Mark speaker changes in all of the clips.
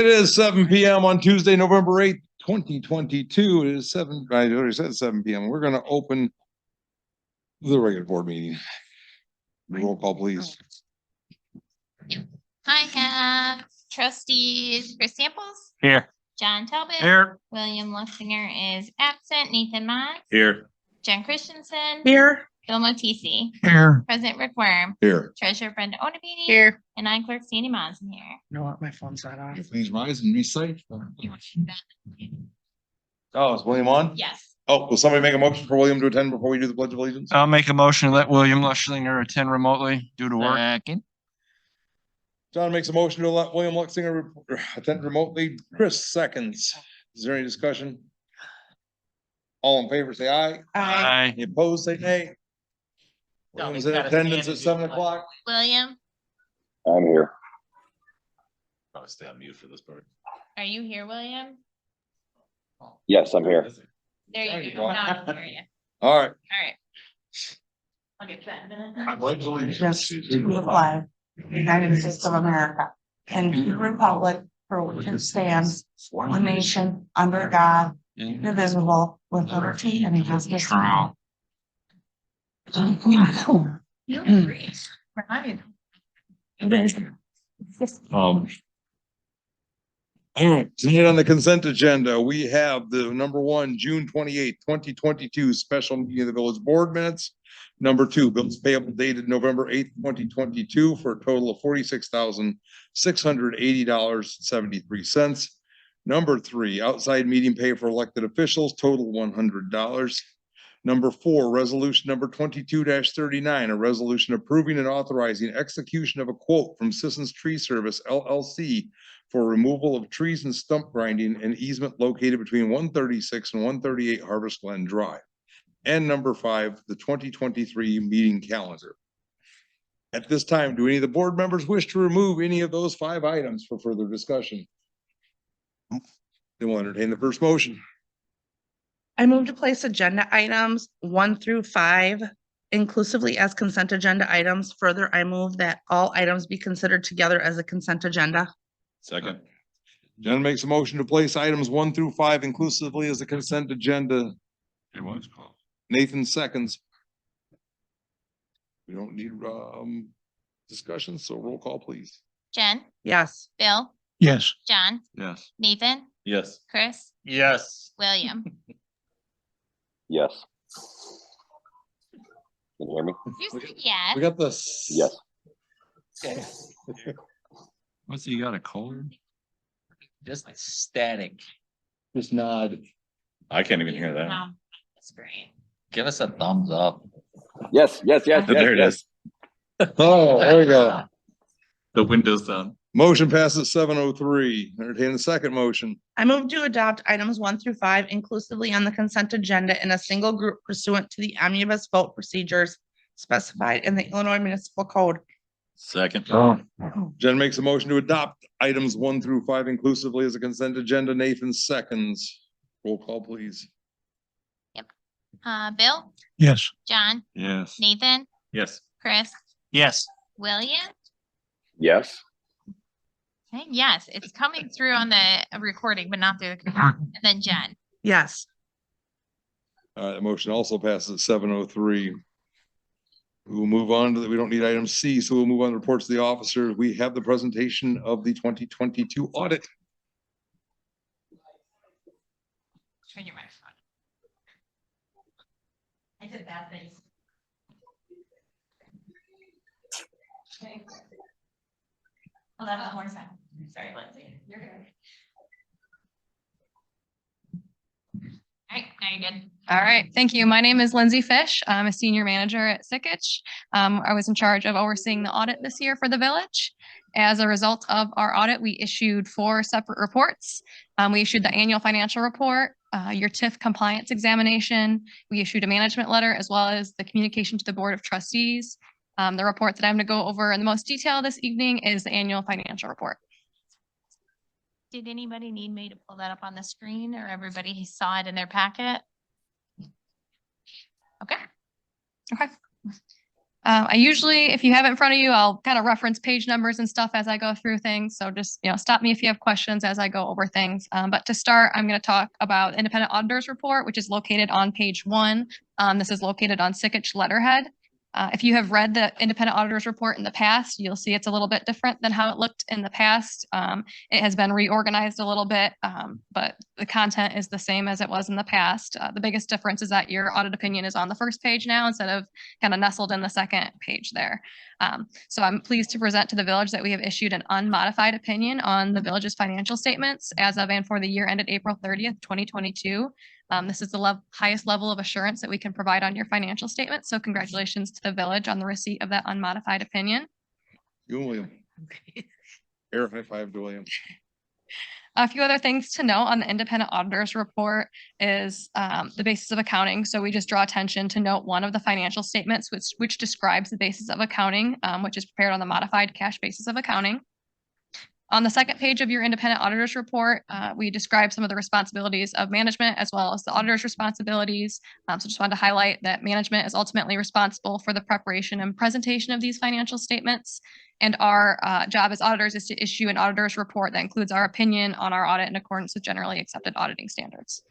Speaker 1: It is 7 p.m. on Tuesday, November 8th, 2022. It is 7. I already said 7 p.m. We're going to open the regular board meeting. Roll call, please.
Speaker 2: I have trustees Chris Samples.
Speaker 3: Here.
Speaker 2: John Talbot.
Speaker 3: Here.
Speaker 2: William Luxinger is absent. Nathan Mott.
Speaker 3: Here.
Speaker 2: Jen Christensen.
Speaker 4: Here.
Speaker 2: Bill Motisi.
Speaker 3: Here.
Speaker 2: President Rick Worm.
Speaker 1: Here.
Speaker 2: Treasurer Brenda Onabini.
Speaker 4: Here.
Speaker 2: And I, Clerk Sandy Monson here.
Speaker 4: You know what? My phone's not on.
Speaker 1: Please rise and be safe. Oh, is William on?
Speaker 2: Yes.
Speaker 1: Oh, will somebody make a motion for William to attend before we do the Pledge of Allegiance?
Speaker 3: I'll make a motion to let William Luxinger attend remotely due to work.
Speaker 1: John makes a motion to let William Luxinger attend remotely. Chris seconds. Is there any discussion? All in favor, say aye.
Speaker 3: Aye.
Speaker 1: Any opposed, say nay. William's in attendance at 7 o'clock.
Speaker 2: William,
Speaker 5: I'm here.
Speaker 6: Probably stay on mute for this part.
Speaker 2: are you here, William?
Speaker 5: Yes, I'm here.
Speaker 2: There
Speaker 1: There
Speaker 2: you
Speaker 1: you
Speaker 2: go.
Speaker 1: go.
Speaker 2: Now I can hear you.
Speaker 1: All right.
Speaker 2: All right. I'll get that in a minute.
Speaker 1: I pledge allegiance
Speaker 4: Just to the flag, United States of America, and the republic for which it stands, one nation, under God, indivisible, with liberty and justice for all.
Speaker 2: You're great. Right.
Speaker 1: All right, tonight on the consent agenda, we have the number one, June 28th, 2022 special meeting of the village board minutes. Number two, bills payable dated November 8th, 2022 for a total of $46,680.73. Number three, outside meeting pay for elected officials, total $100. Number four, resolution number 22-39, a resolution approving and authorizing execution of a quote from Sisson's Tree Service LLC for removal of trees and stump grinding and easement located between 136 and 138 Harvest Glen Drive. And number five, the 2023 meeting calendar. At this time, do any of the board members wish to remove any of those five items for further discussion? They will entertain the first motion.
Speaker 4: I move to place agenda items 1 through 5 inclusively as consent agenda items. Further, I move that all items be considered together as a consent agenda.
Speaker 6: Second.
Speaker 1: Jen makes a motion to place items 1 through 5 inclusively as a consent agenda.
Speaker 6: It was called.
Speaker 1: Nathan seconds. We don't need discussion, so roll call, please.
Speaker 2: Jen,
Speaker 4: Yes.
Speaker 2: Bill,
Speaker 3: Yes.
Speaker 2: John,
Speaker 3: Yes.
Speaker 2: Nathan,
Speaker 6: Yes.
Speaker 2: Chris,
Speaker 3: Yes.
Speaker 2: William.
Speaker 5: Yes. Can you hear me?
Speaker 2: You said yes.
Speaker 1: We got this.
Speaker 5: Yes.
Speaker 3: What's he got, a cold?
Speaker 7: Just like static.
Speaker 1: Just nod.
Speaker 6: I can't even hear that.
Speaker 2: Wow, that's great.
Speaker 7: Give us a thumbs up.
Speaker 5: Yes, yes, yes, yes.
Speaker 6: There it
Speaker 5: yes.
Speaker 6: is.
Speaker 1: Oh, there we go.
Speaker 6: The window's down.
Speaker 1: Motion passes 703. Entertain the second motion.
Speaker 4: I move to adopt items 1 through 5 inclusively on the consent agenda in a single group pursuant to the omnibus vote procedures specified in the Illinois Municipal Code.
Speaker 6: Second.
Speaker 1: Jen makes a motion to adopt items 1 through 5 inclusively as a consent agenda. Nathan seconds. Roll call, please.
Speaker 2: Bill,
Speaker 3: Yes.
Speaker 2: John,
Speaker 3: Yes.
Speaker 2: Nathan,
Speaker 6: Yes.
Speaker 2: Chris,
Speaker 3: Yes.
Speaker 2: William.
Speaker 5: Yes.
Speaker 2: Okay, yes, it's coming through on the recording, but not through the computer. And then Jen.
Speaker 4: Yes.
Speaker 1: The motion also passes 703. We will move on to we don't need item C, so we'll move on to reports of the officers. We have the presentation of the 2022 audit.
Speaker 2: Turn your microphone. I did bad things. Okay. Hold on one more time. Sorry, Lindsay. You're good. All right, now you're good.
Speaker 8: All right, thank you. My name is Lindsay Fish. I'm a senior manager at Sikich. I was in charge of overseeing the audit this year for the village. As a result of our audit, we issued 4 separate reports. We issued the annual financial report, your TIF compliance examination. We issued a management letter as well as the communication to the Board of Trustees. The report that I'm going to go over in the most detail this evening is the annual financial report.
Speaker 2: Did anybody need me to pull that up on the screen or everybody saw it in their packet? Okay.
Speaker 8: Okay. I usually, if you have it in front of you, I'll kind of reference page numbers and stuff as I go through things. So just, stop me if you have questions as I go over things. But to start, I'm going to talk about independent auditors report, which is located on page 1. This is located on Sikich letterhead. If you have read the independent auditors report in the past, you'll see it's a little bit different than how it looked in the past. It has been reorganized a little bit, but the content is the same as it was in the past. The biggest difference is that your audit opinion is on the first page now instead of kind of nestled in the second page there. So I'm pleased to present to the village that we have issued an unmodified opinion on the village's financial statements as of and for the year ended April 30th, 2022. This is the highest level of assurance that we can provide on your financial statement. So congratulations to the village on the receipt of that unmodified opinion.
Speaker 1: You, William. Air high five to William.
Speaker 8: A few other things to note on the independent auditors report is the basis of accounting. So we just draw attention to note 1 of the financial statements, which describes the basis of accounting, which is prepared on the modified cash basis of accounting. On the second page of your independent auditors report, we describe some of the responsibilities of management as well as the auditor's responsibilities. So just wanted to highlight that management is ultimately responsible for the preparation and presentation of these financial statements. And our job as auditors is to issue an auditor's report that includes our opinion on our audit in accordance with generally accepted auditing standards.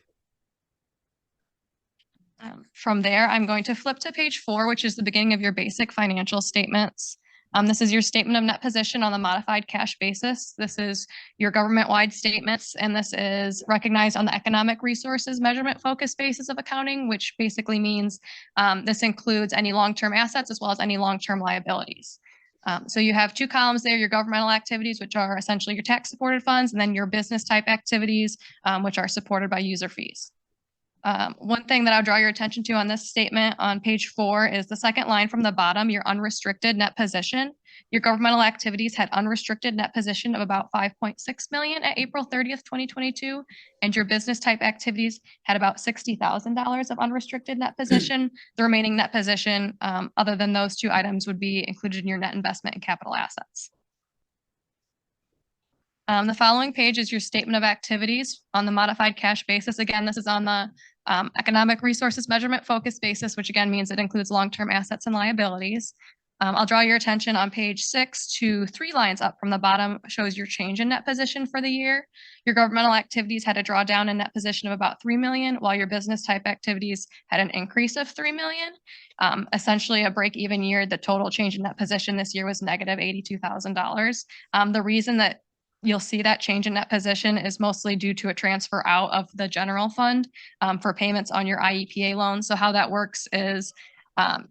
Speaker 8: From there, I'm going to flip to page 4, which is the beginning of your basic financial statements. This is your statement of net position on the modified cash basis. This is your government-wide statements, and this is recognized on the economic resources measurement focus basis of accounting, which basically means this includes any long-term assets as well as any long-term liabilities. So you have 2 columns there, your governmental activities, which are essentially your tax-supported funds, and then your business type activities, which are supported by user fees. One thing that I'll draw your attention to on this statement on page 4 is the second line from the bottom, your unrestricted net position. Your governmental activities had unrestricted net position of about 5.6 million at April 30th, 2022, and your business type activities had about $60,000 of unrestricted net position. The remaining net position, other than those 2 items, would be included in your net investment and capital assets. The following page is your statement of activities on the modified cash basis. Again, this is on the economic resources measurement focus basis, which again means it includes long-term assets and liabilities. I'll draw your attention on page 6 to 3 lines up from the bottom shows your change in net position for the year. Your governmental activities had a drawdown in net position of about 3 million, while your business type activities had an increase of 3 million. Essentially a break-even year. The total change in net position this year was negative $82,000. The reason that you'll see that change in net position is mostly due to a transfer out of the general fund for payments on your IEPA loan. So how that works is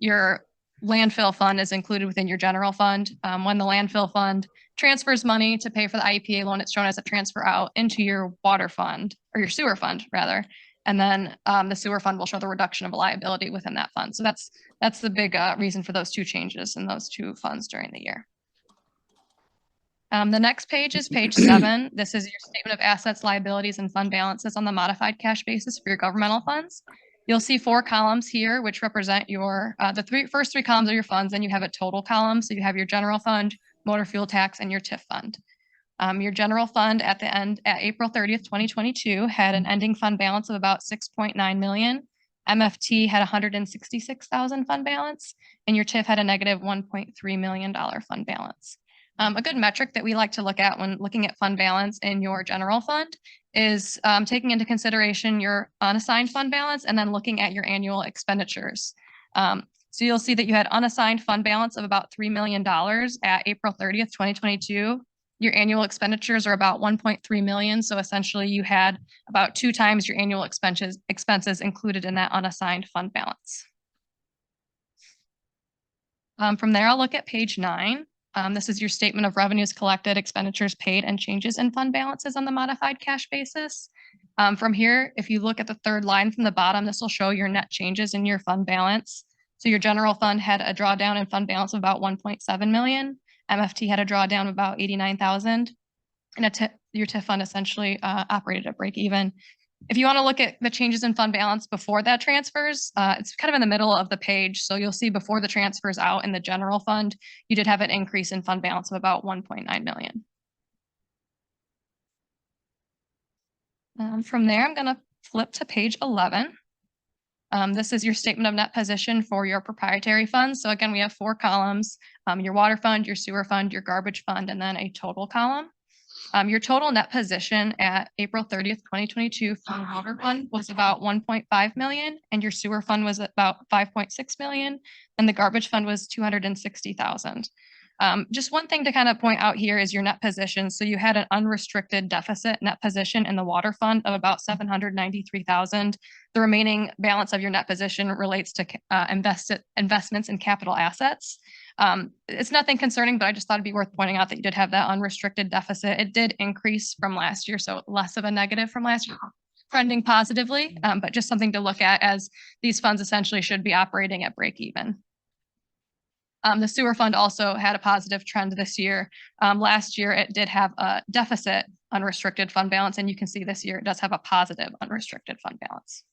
Speaker 8: your landfill fund is included within your general fund. When the landfill fund transfers money to pay for the IEPA loan, it's shown as a transfer out into your water fund, or your sewer fund rather. And then the sewer fund will show the reduction of a liability within that fund. So that's the big reason for those 2 changes in those 2 funds during the year. The next page is page 7. This is your statement of assets, liabilities, and fund balances on the modified cash basis for your governmental funds. You'll see 4 columns here, which represent your first 3 columns are your funds, and you have a total column. So you have your general fund, motor fuel tax, and your TIF fund. Your general fund at April 30th, 2022 had an ending fund balance of about 6.9 million. MFT had 166,000 fund balance, and your TIF had a negative $1.3 million fund balance. A good metric that we like to look at when looking at fund balance in your general fund is taking into consideration your unassigned fund balance and then looking at your annual expenditures. So you'll see that you had unassigned fund balance of about $3 million at April 30th, 2022. Your annual expenditures are about 1.3 million. So essentially you had about 2 times your annual expenses included in that unassigned fund balance. From there, I'll look at page 9. This is your statement of revenues collected, expenditures paid, and changes in fund balances on the modified cash basis. From here, if you look at the 3rd line from the bottom, this will show your net changes in your fund balance. So your general fund had a drawdown in fund balance of about 1.7 million. MFT had a drawdown of about 89,000. And your TIF fund essentially operated at break even. If you want to look at the changes in fund balance before that transfers, it's kind of in the middle of the page. So you'll see before the transfers out in the general fund, you did have an increase in fund balance of about 1.9 million. From there, I'm going to flip to page 11. This is your statement of net position for your proprietary funds. So again, we have 4 columns, your water fund, your sewer fund, your garbage fund, and then a total column. Your total net position at April 30th, 2022 for the water fund was about 1.5 million, and your sewer fund was about 5.6 million, and the garbage fund was 260,000. Just one thing to kind of point out here is your net position. So you had an unrestricted deficit net position in the water fund of about 793,000. The remaining balance of your net position relates to investments in capital assets. It's nothing concerning, but I just thought it'd be worth pointing out that you did have that unrestricted deficit. It did increase from last year, so less of a negative from last year, trending positively, but just something to look at as these funds essentially should be operating at break even. The sewer fund also had a positive trend this year. Last year, it did have a deficit unrestricted fund balance, and you can see this year it does have a positive unrestricted fund balance.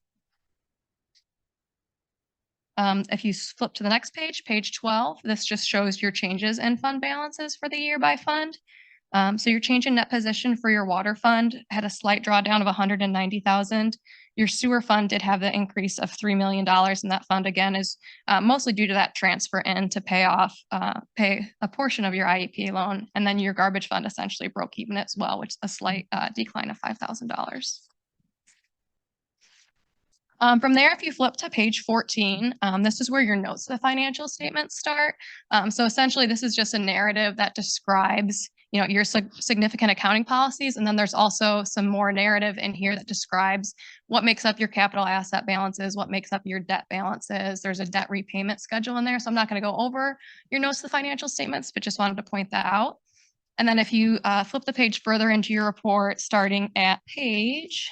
Speaker 8: If you flip to the next page, page 12, this just shows your changes in fund balances for the year by fund. So your change in net position for your water fund had a slight drawdown of 190,000. Your sewer fund did have the increase of $3 million, and that fund again is mostly due to that transfer in to pay a portion of your IEP loan. And then your garbage fund essentially broke even as well, which is a slight decline of $5,000. From there, if you flip to page 14, this is where your notes of the financial statements start. So essentially, this is just a narrative that describes, you know, your significant accounting policies. And then there's also some more narrative in here that describes what makes up your capital asset balances, what makes up your debt balances. There's a debt repayment schedule in there. So I'm not going to go over your notes of the financial statements, but just wanted to point that out. And then if you flip the page further into your report, starting at page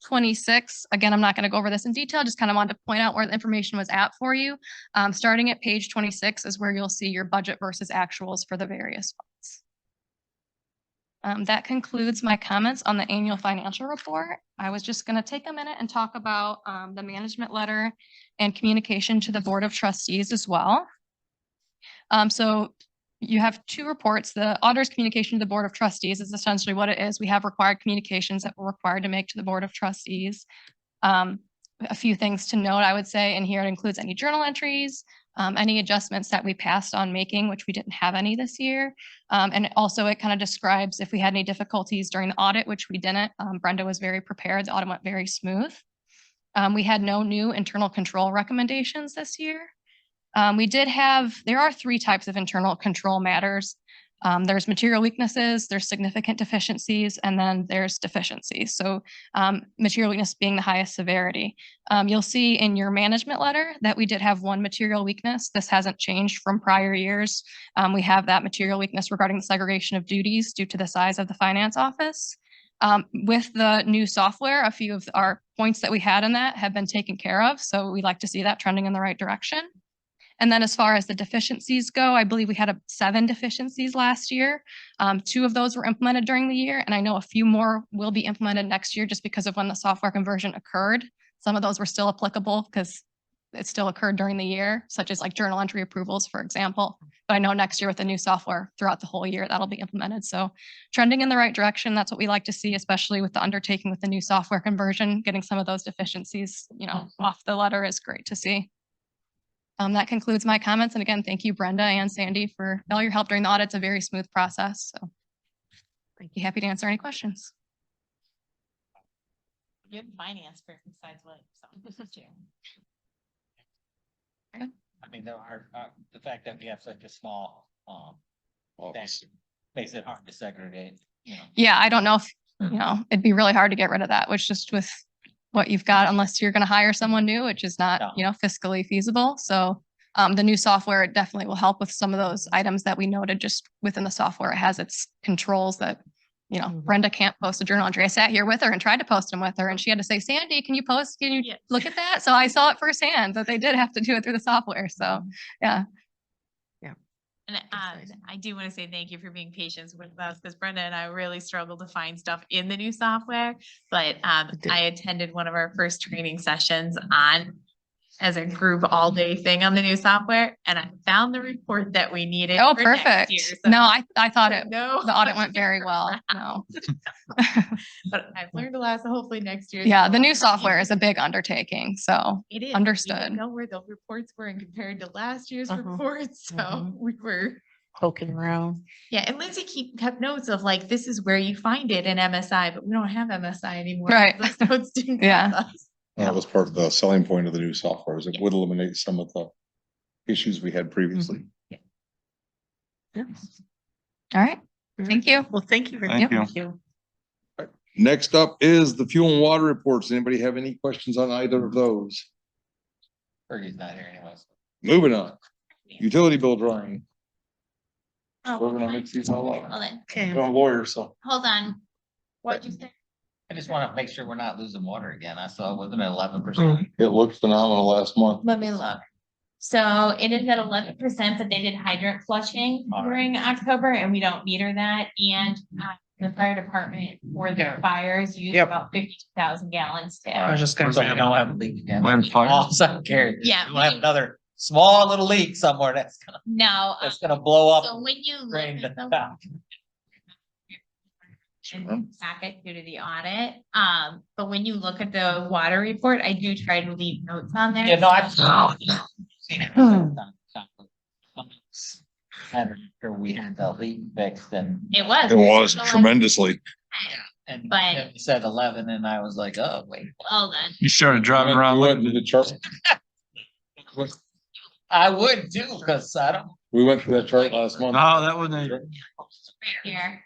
Speaker 8: 26. Again, I'm not going to go over this in detail, just kind of wanted to point out where the information was at for you. Starting at page 26 is where you'll see your budget versus actuals for the various funds. That concludes my comments on the annual financial report. I was just going to take a minute and talk about the management letter and communication to the Board of Trustees as well. So you have 2 reports. The auditor's communication to the Board of Trustees is essentially what it is. We have required communications that we're required to make to the Board of Trustees. A few things to note, I would say, and here it includes any journal entries, any adjustments that we passed on making, which we didn't have any this year. And also it kind of describes if we had any difficulties during the audit, which we didn't. Brenda was very prepared. The audit went very smooth. We had no new internal control recommendations this year. There are 3 types of internal control matters. There's material weaknesses, there's significant deficiencies, and then there's deficiencies. So material weakness being the highest severity. You'll see in your management letter that we did have 1 material weakness. This hasn't changed from prior years. We have that material weakness regarding the segregation of duties due to the size of the finance office. With the new software, a few of our points that we had in that have been taken care of. So we'd like to see that trending in the right direction. And then as far as the deficiencies go, I believe we had 7 deficiencies last year. 2 of those were implemented during the year, and I know a few more will be implemented next year just because of when the software conversion occurred. Some of those were still applicable because it still occurred during the year, such as like journal entry approvals, for example. But I know next year with the new software throughout the whole year, that'll be implemented. So trending in the right direction, that's what we like to see, especially with the undertaking with the new software conversion, getting some of those deficiencies, you know, off the letter is great to see. That concludes my comments. And again, thank you, Brenda and Sandy, for all your help during the audit. It's a very smooth process. So I'd be happy to answer any questions.
Speaker 2: Good finance person besides what, so.
Speaker 7: I mean, there are, the fact that we have such a small, that makes it hard to segregate, you know.
Speaker 8: Yeah, I don't know if, you know, it'd be really hard to get rid of that, which just with what you've got, unless you're going to hire someone new, which is not, you know, fiscally feasible. So the new software definitely will help with some of those items that we noted just within the software. It has its controls that, you know, Brenda can't post a journal entry. I sat here with her and tried to post them with her, and she had to say, Sandy, can you look at that? So I saw it firsthand that they did have to do it through the software. So yeah.
Speaker 2: And I do want to say thank you for being patient with us, because Brenda and I really struggled to find stuff in the new software. But I attended one of our first training sessions on as a group all day thing on the new software, and I found the report that we needed.
Speaker 8: Oh,
Speaker 2: for next
Speaker 8: perfect.
Speaker 2: year, so-
Speaker 8: No, I thought it,
Speaker 2: No.
Speaker 8: the audit went very well. No.
Speaker 2: But I've learned a lot, so hopefully next year.
Speaker 8: Yeah, the new software is a big undertaking, so.
Speaker 2: It is. We
Speaker 8: understood.
Speaker 2: didn't know where the reports were and compared to last year's
Speaker 4: Mhm.
Speaker 2: reports, so
Speaker 4: Mhm.
Speaker 2: we were.
Speaker 4: Poking around.
Speaker 2: Yeah, and Lindsay kept notes of like, this is where you find it in MSI, but we don't have MSI anymore.
Speaker 8: Right.
Speaker 2: Those notes didn't come
Speaker 8: Yeah.
Speaker 2: with us.
Speaker 1: That was part of the selling point of the new software, is it would eliminate some of the issues we had previously.
Speaker 8: All right. Thank you.
Speaker 4: Well, thank you.
Speaker 3: Thank you.
Speaker 4: you.
Speaker 1: Next up is the fuel and water reports. Anybody have any questions on either of those?
Speaker 7: Fergie's not here anyways.
Speaker 1: Moving on. Utility bill drawing.
Speaker 2: Oh,
Speaker 1: We're gonna mix these all up.
Speaker 2: hold on,
Speaker 4: Okay.
Speaker 1: I'm a lawyer, so.
Speaker 2: hold on. What'd you say?
Speaker 7: I just wanna make sure we're not losing water again. I saw it wasn't at 11%.
Speaker 1: It looked phenomenal last month.
Speaker 2: Let me look. So it is at 11%, but they did hydrant flushing
Speaker 7: All right.
Speaker 2: during October and we don't meter that. And the fire department for their fires used
Speaker 4: Yep.
Speaker 2: about 52,000 gallons too.
Speaker 4: I was just gonna
Speaker 7: So
Speaker 4: say.
Speaker 7: we don't have a leak again.
Speaker 3: When fire-
Speaker 7: All I'm carried.
Speaker 2: Yeah.
Speaker 7: We will have another small little leak somewhere
Speaker 2: No,
Speaker 7: that's gonna blow up.
Speaker 2: so when you look
Speaker 7: drain
Speaker 2: at
Speaker 7: the
Speaker 2: the
Speaker 7: top.
Speaker 2: packet due to the audit, but when you look at the water report, I do try to leave notes on there.
Speaker 7: Yeah, no, I've seen it. After we had the leak fixed and.
Speaker 2: It was.
Speaker 1: It was
Speaker 2: So, like,
Speaker 1: tremendously.
Speaker 7: And
Speaker 2: But-
Speaker 7: it said 11 and I was like, oh, wait.
Speaker 2: Well then,
Speaker 3: You started driving around
Speaker 1: We went
Speaker 3: looking
Speaker 1: to the chart.
Speaker 7: I would too, cause I don't.
Speaker 1: We went through that chart last month.
Speaker 3: No, that wasn't it.
Speaker 2: here,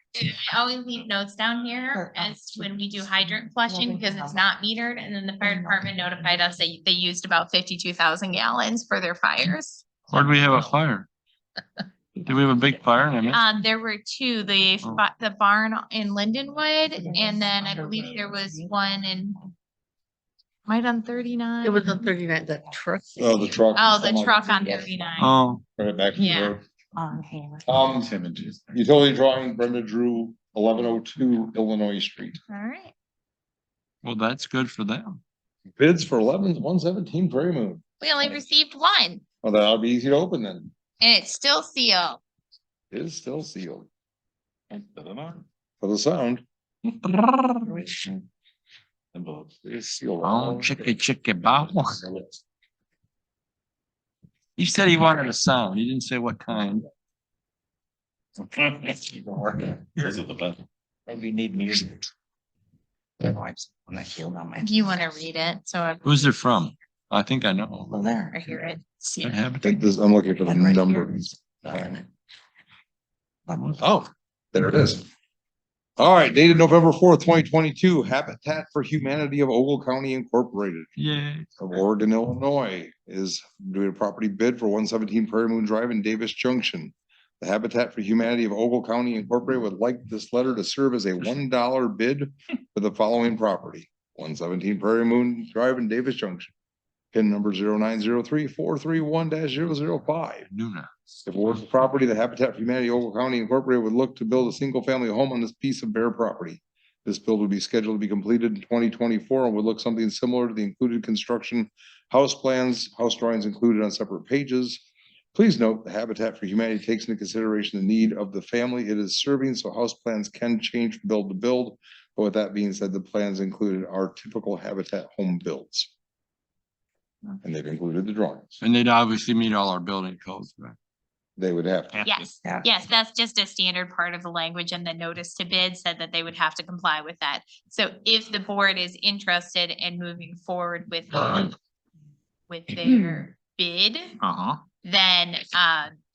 Speaker 2: I always leave notes down here as when we do hydrant flushing because it's not metered. And then the fire department notified us that they used about 52,000 gallons for their fires.
Speaker 3: Where'd we have a fire? Did we have a big fire in it?
Speaker 2: There were two,
Speaker 3: Oh.
Speaker 2: the barn in Lindenwood, and then I believe there was one in might on 39.
Speaker 4: It was on 39, that truck.
Speaker 1: Oh, the truck.
Speaker 2: Oh, the truck on 39.
Speaker 3: Oh,
Speaker 1: Right back to the
Speaker 2: Yeah.
Speaker 1: road.
Speaker 4: On hand.
Speaker 1: Utility drawing, Brenda Drew, 1102 Illinois Street.
Speaker 2: All right.
Speaker 3: well, that's good for them.
Speaker 1: Bids for 117 Prairie Moon.
Speaker 2: We only received one
Speaker 1: Well, that'll be easy to open then.
Speaker 2: and it's still sealed.
Speaker 1: It is still sealed. For the sound. It's sealed.
Speaker 3: Oh, chicky bow. He said he wanted a sound. He didn't say what kind.
Speaker 7: Maybe need music.
Speaker 4: When I healed on my.
Speaker 2: Do you want to read it? So I
Speaker 3: Who's it from? I think I know.
Speaker 4: Well, there.
Speaker 2: hear it. See
Speaker 3: Good
Speaker 2: it.
Speaker 3: habitat.
Speaker 1: I'm looking for the
Speaker 4: And right here.
Speaker 1: number.
Speaker 4: Oh.
Speaker 1: Oh, there it is. All right, dated November 4th, 2022, Habitat for Humanity of Ogle County Incorporated
Speaker 3: Yay.
Speaker 1: of Oregon, Illinois is doing a property bid for 117 Prairie Moon Drive in Davis Junction. The Habitat for Humanity of Ogle County Incorporated would like this letter to serve as a $1 bid for the following property: 117 Prairie Moon Drive in Davis Junction. PIN number 0903-431-005.
Speaker 3: Nuna.
Speaker 1: If awarded the property, the Habitat for Humanity Ogle County Incorporated would look to build a single-family home on this piece of bare property. This build would be scheduled to be completed in 2024 and would look something similar to the included construction house plans, house drawings included on separate pages. Please note, the Habitat for Humanity takes into consideration the need of the family it is serving, so house plans can change from build to build. But with that being said, the plans included are typical Habitat home builds. And they've included the drawings.
Speaker 3: And they'd obviously meet all our building codes, right?
Speaker 1: They would have to.
Speaker 2: Yes,
Speaker 4: Yeah.
Speaker 2: yes, that's just a standard part of the language and the notice to bid said that they would have to comply with that. So if the board is interested in moving forward with their bid,
Speaker 6: Uh-huh.
Speaker 2: then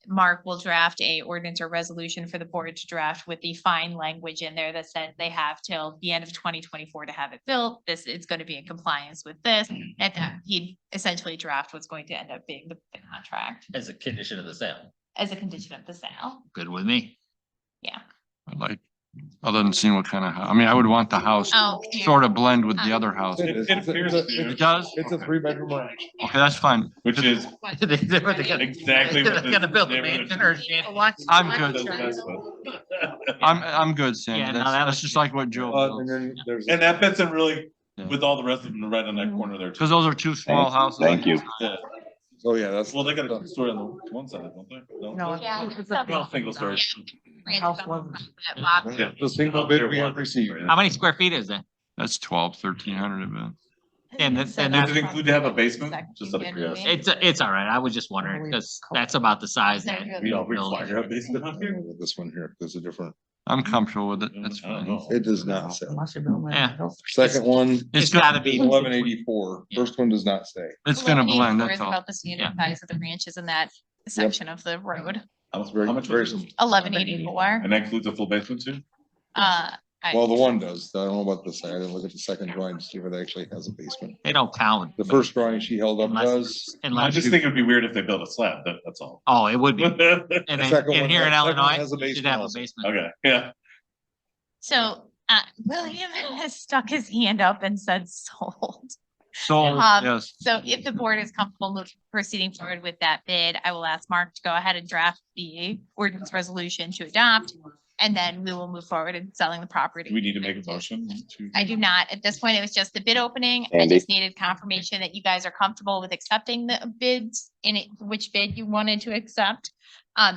Speaker 2: Mark will draft a ordinance or resolution for the board to draft with the fine language in there that says they have till the end of 2024 to have it built. This is going to be in compliance with this. And he'd essentially draft what's going to end up being the contract
Speaker 7: As a condition of the sale.
Speaker 2: as a condition of the sale.
Speaker 6: Good with me.
Speaker 2: Yeah.
Speaker 3: I'd like, other than seeing what kind of, I mean, I would want the house
Speaker 2: Oh.
Speaker 3: sort of blend with the other house.
Speaker 1: It is. It's a-
Speaker 3: It does?
Speaker 1: It's a 3-bedroom ranch.
Speaker 3: Okay, that's fine.
Speaker 6: Which is exactly what
Speaker 7: They're gonna build the mansion or.
Speaker 3: I'm good. I'm good,
Speaker 7: Yeah,
Speaker 3: Sandy.
Speaker 7: no,
Speaker 3: That's,
Speaker 7: that
Speaker 3: that's
Speaker 7: was-
Speaker 3: just like what Joe. built.
Speaker 1: And then there's.
Speaker 6: And that fits in really
Speaker 9: with all the rest of them right on that corner there.
Speaker 3: Because those are two small houses.
Speaker 5: Thank you.
Speaker 9: Yeah.
Speaker 1: Oh, yeah, that's.
Speaker 9: Well, they got a story on the one side, don't they?
Speaker 4: No.
Speaker 2: Yeah.
Speaker 9: Well, single story.
Speaker 4: House one.
Speaker 9: Yeah.
Speaker 1: The single bid we have received.
Speaker 7: How many square feet is it?
Speaker 3: That's 1,300 of it.
Speaker 7: And
Speaker 9: Does it include to have a basement? Just out of curiosity.
Speaker 7: It's all right. I was just wondering, because that's about the size that.
Speaker 9: We don't
Speaker 7: building
Speaker 9: require a basement on here.
Speaker 1: This one here, there's a different,
Speaker 3: I'm comfortable with it. That's
Speaker 9: I don't
Speaker 3: fine.
Speaker 9: know.
Speaker 1: it does not say.
Speaker 7: Yeah.
Speaker 1: Second one,
Speaker 7: It's gotta be.
Speaker 1: 1184. First one does not say.
Speaker 3: It's gonna blend,
Speaker 2: 1184
Speaker 3: that's
Speaker 2: is
Speaker 3: all.
Speaker 2: about the standard size of the ranches in that section of the road.
Speaker 9: How much,
Speaker 1: Very,
Speaker 9: how much
Speaker 1: very
Speaker 9: was
Speaker 1: simple.
Speaker 9: it?
Speaker 2: 1184.
Speaker 9: And that includes a full basement too?
Speaker 1: Well, the one does. I don't know about the second. I didn't look at the second drawing to see if it actually has a basement.
Speaker 7: They don't count.
Speaker 1: The first drawing she held up
Speaker 7: Unless-
Speaker 1: does.
Speaker 9: I
Speaker 7: Unless
Speaker 9: just
Speaker 7: you,
Speaker 9: think it'd be weird if they built a slab, that's all.
Speaker 7: oh, it would be. And
Speaker 1: Second
Speaker 7: in
Speaker 1: one
Speaker 7: here in
Speaker 1: has- second one
Speaker 7: Illinois,
Speaker 1: has a
Speaker 7: you should
Speaker 1: basement
Speaker 7: have a
Speaker 1: also.
Speaker 7: basement.
Speaker 9: Okay, yeah.
Speaker 2: So, William has stuck his hand up and said sold.
Speaker 3: Sold, yes.
Speaker 2: So if the board is comfortable with proceeding forward with that bid, I will ask Mark to go ahead and draft the ordinance resolution to adopt. And then we will move forward in selling the property.
Speaker 9: Do we need to make a motion to?
Speaker 2: I do not. At this point, it was just the bid opening. I
Speaker 5: Andy?
Speaker 2: just needed confirmation that you guys are comfortable with accepting the bids in it, which bid you wanted to accept.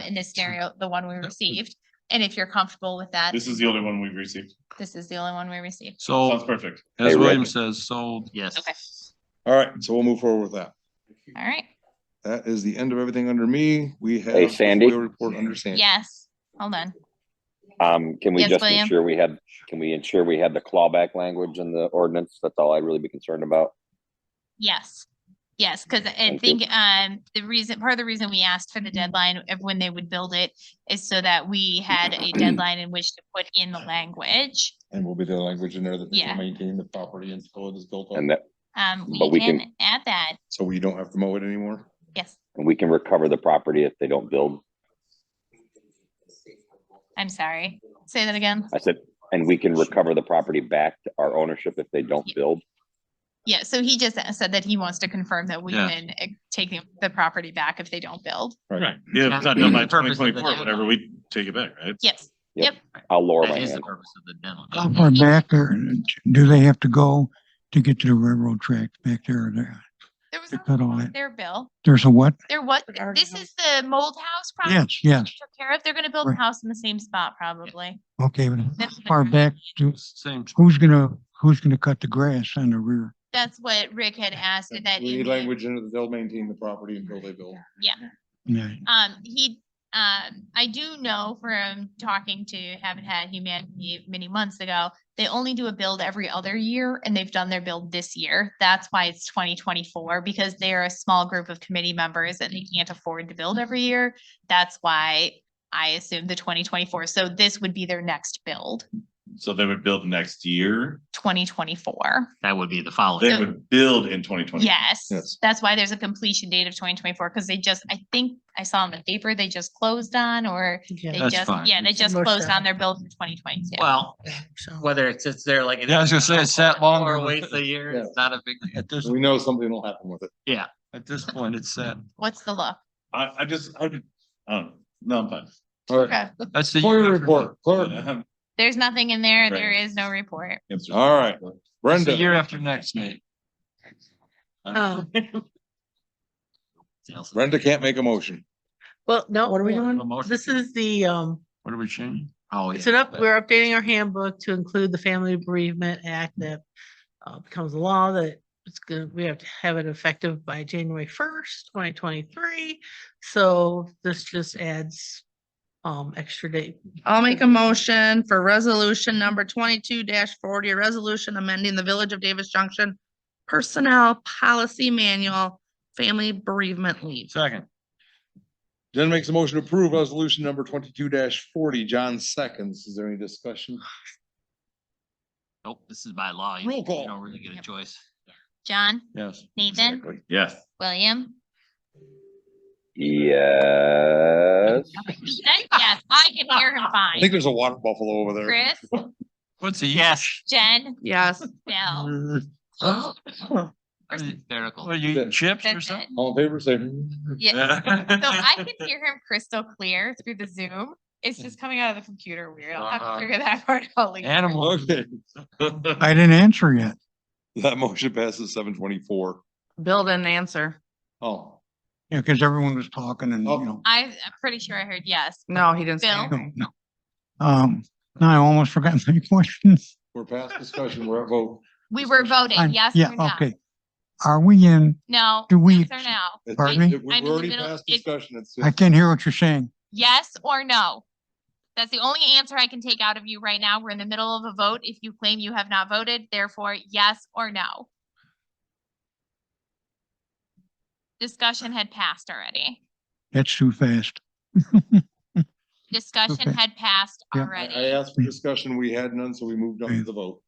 Speaker 2: In this scenario, the one we received. And if you're comfortable with that,
Speaker 9: This is the only one we've received.
Speaker 2: this is the only one we received.
Speaker 9: Sounds
Speaker 3: So
Speaker 9: perfect.
Speaker 3: as
Speaker 5: Hey,
Speaker 3: William
Speaker 5: Rick.
Speaker 3: says, sold.
Speaker 7: Yes.
Speaker 2: Okay.
Speaker 1: All right, so we'll move forward with that.
Speaker 2: All right.
Speaker 1: That is the end of everything under me. We have.
Speaker 5: Hey,
Speaker 1: a
Speaker 5: Sandy?
Speaker 1: FOIA Report under Sandy.
Speaker 2: Yes. Hold on.
Speaker 5: Can we
Speaker 2: Yes,
Speaker 5: just
Speaker 2: William?
Speaker 5: ensure we had the clawback language in the ordinance? That's all I'd really be concerned about.
Speaker 2: Yes. Yes, because I
Speaker 5: Thank you.
Speaker 2: think part of the reason we asked for the deadline of when they would build it is so that we had a deadline in which to put in the language.
Speaker 1: And will be the language in there that they
Speaker 2: Yeah.
Speaker 1: can maintain the property until it is built up.
Speaker 5: And that,
Speaker 2: We
Speaker 5: we
Speaker 2: can
Speaker 5: can-
Speaker 2: add that.
Speaker 1: So we don't have to mow it anymore.
Speaker 2: Yes,
Speaker 5: and we can recover the property if they don't build.
Speaker 2: I'm sorry. Say that again.
Speaker 5: I said, and we can recover the property back to our ownership if they don't build.
Speaker 2: Yeah, so he just said that he wants to confirm that we
Speaker 3: Yeah.
Speaker 2: can take the property back if they don't build.
Speaker 9: Right. Yeah, it's not done by
Speaker 7: The purpose
Speaker 9: twenty
Speaker 7: of the
Speaker 9: twenty-four, whenever we take it back, right?
Speaker 2: Yes.
Speaker 5: I'll lower
Speaker 7: That
Speaker 5: my
Speaker 7: is the
Speaker 5: hand.
Speaker 7: purpose of the deadline.
Speaker 10: How far back or do they have to go to get to the railroad tracks back there?
Speaker 2: There was
Speaker 10: They cut all that.
Speaker 2: their bill.
Speaker 10: There's a what?
Speaker 2: There what?
Speaker 4: already
Speaker 2: This
Speaker 4: have-
Speaker 2: is the mold house property.
Speaker 10: Yes, yes.
Speaker 2: Took care of. They're gonna build a
Speaker 10: Right.
Speaker 2: house in the same spot probably.
Speaker 10: Okay, but
Speaker 2: That's
Speaker 10: how far
Speaker 2: the-
Speaker 10: back do,
Speaker 3: Same.
Speaker 10: who's gonna cut the grass on the rear?
Speaker 2: That's what Rick had asked in that.
Speaker 1: We need
Speaker 2: email.
Speaker 1: language in it that they'll maintain the property until they build.
Speaker 2: Yeah.
Speaker 10: Yeah.
Speaker 2: I do know from talking to Habitat Humanity many months ago, they only do a build every other year and they've done their build this year. That's why it's 2024 because they're a small group of committee members and they can't afford to build every year. That's why I assumed the 2024. So this would be their next build,
Speaker 9: So they would build next year.
Speaker 2: 2024.
Speaker 7: That would be the following.
Speaker 9: They
Speaker 2: So-
Speaker 9: would build in 2020.
Speaker 2: Yes,
Speaker 1: Yes.
Speaker 2: that's why there's a completion date of 2024 because I think I saw on the paper they just closed on or they
Speaker 3: That's
Speaker 2: just,
Speaker 3: fine.
Speaker 2: they just
Speaker 4: More
Speaker 2: closed
Speaker 4: so.
Speaker 2: on their build for 2022.
Speaker 7: Well, whether it sits there like.
Speaker 3: Yeah, I was gonna say it's sat longer.
Speaker 7: Or waits a year, it's not a big.
Speaker 3: At this,
Speaker 1: We know something will happen with it.
Speaker 7: Yeah.
Speaker 3: at this point, it's set.
Speaker 2: What's the look?
Speaker 9: I don't know. No, I'm fine.
Speaker 1: All right,
Speaker 2: Okay.
Speaker 3: That's the.
Speaker 1: FOIA report, clerk.
Speaker 2: There's nothing in there. There
Speaker 9: Right.
Speaker 2: is no report.
Speaker 1: All right,
Speaker 3: That's the
Speaker 1: Brenda.
Speaker 3: year after next, Nate.
Speaker 4: Oh,
Speaker 1: Brenda can't make a motion.
Speaker 4: well, no, what are we
Speaker 7: A
Speaker 4: doing?
Speaker 7: motion.
Speaker 4: This is the,
Speaker 3: What are we changing?
Speaker 7: Oh,
Speaker 4: it's
Speaker 7: yeah.
Speaker 4: we're updating our handbook to include the Family Bereavement Act that becomes a law that it's good, we have to have it effective by January 1st, 2023. So this just adds extra date.
Speaker 11: I'll make a motion for resolution number 22-40, a resolution amending the Village of Davis Junction Personnel Policy Manual, Family Bereavement Leave.
Speaker 3: Second.
Speaker 1: Jen makes a motion to approve resolution number 22-40. John seconds. Is there any discussion?
Speaker 7: Nope, this is by law. You
Speaker 1: Roll call.
Speaker 7: don't really get a choice.
Speaker 2: John,
Speaker 3: Yes.
Speaker 2: Nathan,
Speaker 9: Yes.
Speaker 2: William?
Speaker 5: Yes.
Speaker 2: Yes, I can hear him
Speaker 1: I think
Speaker 2: fine.
Speaker 1: there's a water buffalo over there.
Speaker 2: Chris,
Speaker 3: What's the?
Speaker 7: Yes.
Speaker 2: Jen,
Speaker 11: Yes.
Speaker 2: Bill.
Speaker 7: Hysterical.
Speaker 3: What, you eating chips or
Speaker 2: That's
Speaker 3: something?
Speaker 2: it.
Speaker 1: All in favor, say.
Speaker 2: Yeah. So I can hear him crystal clear through the Zoom. It's just coming out of the computer weird. I'll have to figure that part out later.
Speaker 3: Animal.
Speaker 1: Okay.
Speaker 10: I didn't answer yet.
Speaker 1: That motion passes 7:24.
Speaker 11: Bill didn't answer.
Speaker 1: Oh,
Speaker 10: Yeah, because everyone was talking and, you know.
Speaker 2: I'm pretty sure I heard yes.
Speaker 11: No, he didn't say
Speaker 2: Bill?
Speaker 11: anything.
Speaker 10: No, no. Now I almost forgot my questions.
Speaker 1: we're past discussion. We're at vote.
Speaker 2: We were voting,
Speaker 10: I'm-
Speaker 2: yes
Speaker 10: Yeah,
Speaker 2: or no?
Speaker 10: okay. Are we in,
Speaker 2: No,
Speaker 10: Do we-
Speaker 2: yes or no?
Speaker 1: It's-
Speaker 10: Pardon me?
Speaker 1: We're
Speaker 2: I'm in the
Speaker 1: already
Speaker 2: middle.
Speaker 1: past
Speaker 2: It-
Speaker 1: discussion. It's
Speaker 10: I can't hear what you're saying.
Speaker 2: Yes or no? That's the only answer I can take out of you right now. We're in the middle of a vote. If you claim you have not voted, therefore, yes or no. Discussion had passed already.
Speaker 10: That's too fast.
Speaker 2: Discussion
Speaker 10: Okay.
Speaker 2: had passed
Speaker 10: Yeah.
Speaker 1: I
Speaker 2: already.
Speaker 1: asked for discussion. We had none, so we moved on to the vote.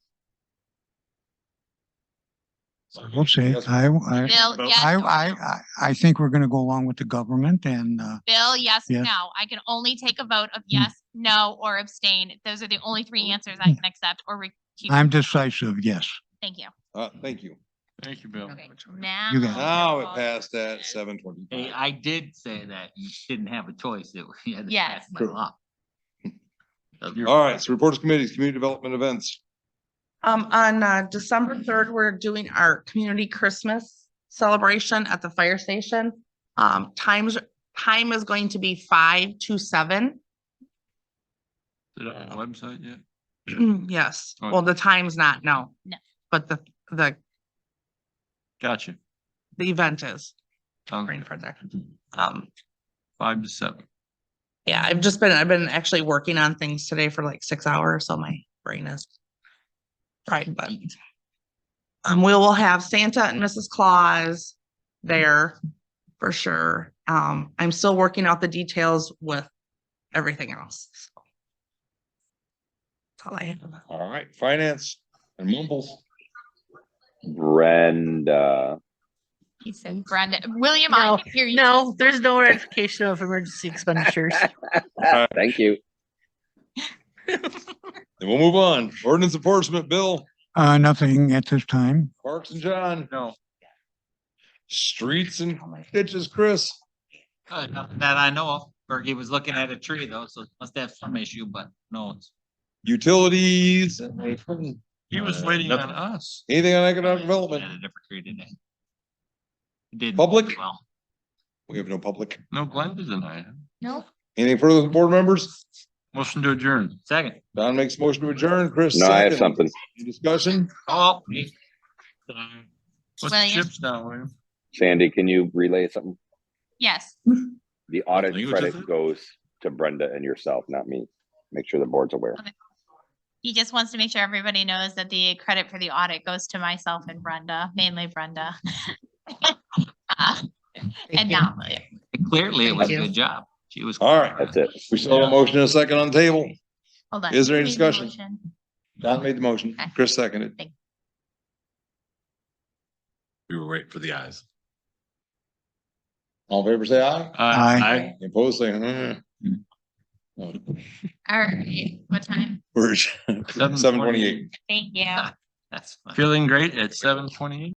Speaker 10: We'll see.
Speaker 1: Yes.
Speaker 2: Bill, yes or no?
Speaker 10: I think we're gonna go along with the government and,
Speaker 2: Bill, yes or
Speaker 10: Yes.
Speaker 2: no? I can only take a vote of yes, no, or abstain. Those are the only three answers I can accept or recuse.
Speaker 10: I'm decisive, yes.
Speaker 2: Thank you.
Speaker 1: Thank you.
Speaker 3: Thank you, Bill.
Speaker 2: Okay, now.
Speaker 10: You got it.
Speaker 1: Now it passed at 7:25.
Speaker 6: Hey, I did say that you didn't have a choice. It you had to
Speaker 2: Yes.
Speaker 6: pass by law.
Speaker 1: All right, so reports, committees, community development events.
Speaker 11: On December 3rd, we're doing our community Christmas celebration at the fire station. Time is going to be 5 to 7.
Speaker 3: Is it on the website yet?
Speaker 11: Yes,
Speaker 3: Oh.
Speaker 11: well, the time's not, no.
Speaker 2: No.
Speaker 11: But the
Speaker 3: Gotcha.
Speaker 11: event is.
Speaker 3: Sounds
Speaker 11: Brain
Speaker 3: good.
Speaker 11: further.
Speaker 3: 5 to 7.
Speaker 11: Yeah, I've been actually working on things today for like 6 hours, so my brain is fried, but. We will have Santa and Mrs. Claus there for sure. I'm still working out the details with everything else. So. That's all I have.
Speaker 1: All right, finance and Mumbles.
Speaker 5: Brenda,
Speaker 2: He said Brenda. William, I
Speaker 6: No,
Speaker 2: can hear you.
Speaker 6: no, there's no ratification of emergency expenditures.
Speaker 5: thank you.
Speaker 1: Then we'll move on. Ordinance enforcement, Bill,
Speaker 10: Nothing at this time.
Speaker 1: Parks and John,
Speaker 3: No.
Speaker 1: streets and ditches, Chris.
Speaker 6: Nothing that I know of. Bergie was looking at a tree though, so it must have some issue, but no, it's.
Speaker 1: Utilities.
Speaker 3: He was waiting on us.
Speaker 1: Anything on economic
Speaker 6: Had
Speaker 1: development?
Speaker 6: a different tree today. It did.
Speaker 1: Public?
Speaker 6: Well,
Speaker 1: We have no public.
Speaker 3: No, Glenda tonight.
Speaker 2: No.
Speaker 1: Anything further with board members?
Speaker 3: Motion to adjourn.
Speaker 6: second.
Speaker 1: Don makes a motion to adjourn. Chris.
Speaker 5: No, I have
Speaker 1: second.
Speaker 5: something.
Speaker 1: Any discussion?
Speaker 6: Oh.
Speaker 3: What's the
Speaker 2: William?
Speaker 3: chips down, William?
Speaker 5: Sandy, can you relay something?
Speaker 2: Yes.
Speaker 5: The audit
Speaker 9: Language,
Speaker 5: credit
Speaker 9: is it?
Speaker 5: goes to Brenda and yourself, not me. Make sure the board's aware.
Speaker 2: He just wants to make sure everybody knows that the credit for the audit goes to myself and Brenda, mainly Brenda. And not William.
Speaker 6: Clearly, it was a
Speaker 11: Thank you.
Speaker 6: good job. She was.
Speaker 1: All right.
Speaker 5: That's it.
Speaker 1: We still have a motion and a second on the table.
Speaker 2: Hold on.
Speaker 1: Is there any
Speaker 2: Who made the
Speaker 1: discussion?
Speaker 2: motion?
Speaker 1: Don made the motion.
Speaker 2: Okay.
Speaker 1: Chris seconded.
Speaker 9: We were waiting for the eyes.
Speaker 1: All in favor, say aye.
Speaker 10: Aye.
Speaker 1: Any opposed, say,
Speaker 2: All right, what time?
Speaker 1: We're 7:28.
Speaker 2: Thank you.
Speaker 6: That's. fine.
Speaker 3: Feeling great at 7:28.